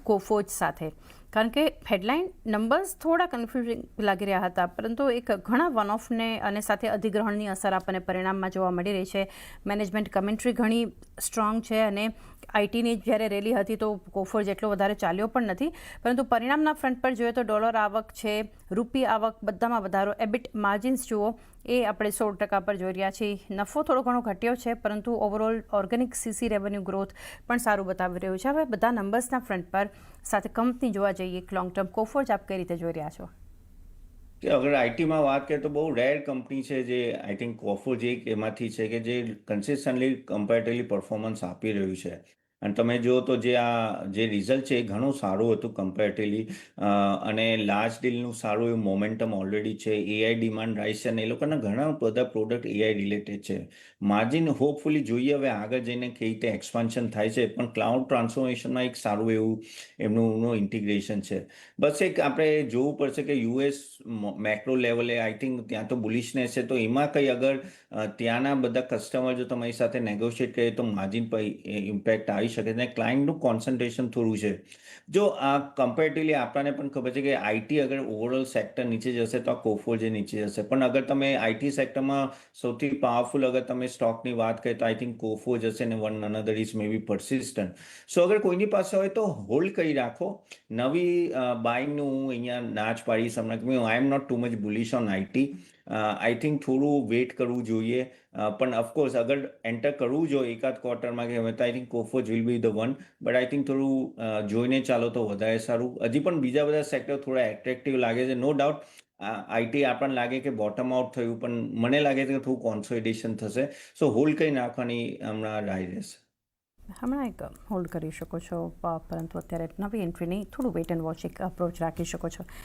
કોફોજ સાથે, કારણ કે હેડલાઇન નંબર્સ થોડા કન્ફ્યુઝિંગ લાગી રહ્યા હતા, પરંતુ એક ઘણા વન ઓફને અને સાથે અધિગ્રહણની અસર આપણને પરિણામમાં જોવા મળી રહી છે. મેનેજમેન્ટ કમેન્ટ્રી ઘણી સ્ટ્રોંગ છે અને આઈટીની જ્યારે રેલી હતી તો કોફોજ એટલો વધારે ચાલ્યો પણ નથી, પરંતુ પરિણામના ફ્રન્ટ પર જોઈએ તો ડોલર આવક છે, રૂપી આવક બધામાં વધારો, એબિટ માર્જિન્સ જુઓ એ આપણે 16% પર જોઈ રહ્યા છીએ. નફો થોડો ઘણો ઘટ્યો છે, પરંતુ overall organic CC revenue growth પણ સારું બતાવી રહ્યું છે. હવે બધા નંબર્સના ફ્રન્ટ પર સાથે કંપની જોવા જઈએ લોંગ ટર્મ કોફોજ આપ કઈ રીતે જોઈ રહ્યા છો? કે અગર આઈટીમાં વાત કરીએ તો બહુ રેર કંપની છે જે આઈ થિંક કોફોજ એક એમાંથી છે કે જે કન્સિસ્ટન્ટલી કમ્પેરેટિવલી પરફોર્મન્સ આપી રહ્યું છે. અને તમે જુઓ તો જે રિઝલ્ટ છે એ ઘણું સારું હતું કમ્પેરેટિવલી, અને લાર્જ ડીલનું સારું એવું મોમેન્ટમ ઓલરેડી છે. એઆઈ ડિમાન્ડ રાઇઝ છે અને એ લોકોના ઘણા બધા પ્રોડક્ટ એઆઈ રિલેટેડ છે. માર્જિન હોપફુલી જોઈએ હવે આગળ જઈને કઈ રીતે એક્સપાન્શન થાય છે, પણ ક્લાઉડ ટ્રાન્સફોર્મેશનમાં એક સારું એવું એમનું ઇન્ટિગ્રેશન છે. બસ એક આપણે જોવું પડશે કે યુએસ મેક્રો લેવલે આઈ થિંક ત્યાં તો બુલિશનેસ છે, તો એમાં કંઈ અગર ત્યાંના બધા કસ્ટમર જો તમારી સાથે નેગોશિએટ કરે તો માર્જિન પર ઇમ્પેક્ટ આવી શકે છે. અને ક્લાયન્ટનું કોન્સન્ટ્રેશન થોડું છે. જો આ કમ્પેરેટિવલી આપણને પણ ખબર છે કે આઈટી અગર ઓવરઓલ સેક્ટર નીચે જશે તો આ કોફોજ નીચે જશે, પણ અગર તમે આઈટી સેક્ટરમાં સૌથી પાવરફુલ અગર તમે સ્ટોકની વાત કરીએ તો આઈ થિંક કોફોજ હશે ને one another is may be Persistent. So અગર કોઈની પાસે હોય તો હોલ્ડ કરી રાખો. નવી બાઇંગનું હું અહીંયા ના જ પાડીશ હમણાં કે I am not too much bullish on IT. I think થોડું વેઇટ કરવું જોઈએ, પણ ઓફકોર્સ અગર એન્ટર કરવું જોઈએ એકાદ ક્વાર્ટરમાં કે હવે તો I think Coforge will be the one, but I think થોડું જોઈને ચાલો તો વધારે સારું. હજી પણ બીજા બધા સેક્ટર થોડા એટ્રેક્ટિવ લાગે છે, નો ડાઉટ. આઈટી આપણને લાગે કે બોટમ આઉટ થયું, પણ મને લાગે છે કે થોડું કોન્સોલિડેશન થશે. સો હોલ્ડ કરી નાખવાની હમણાં રાય રહેશે. હમણાં એક હોલ્ડ કરી શકો છો, પરંતુ અત્યારે નવી એન્ટ્રી નહીં, થોડું વેઇટ એન્ડ વોચ એક અપ્રોચ રાખી શકો છો.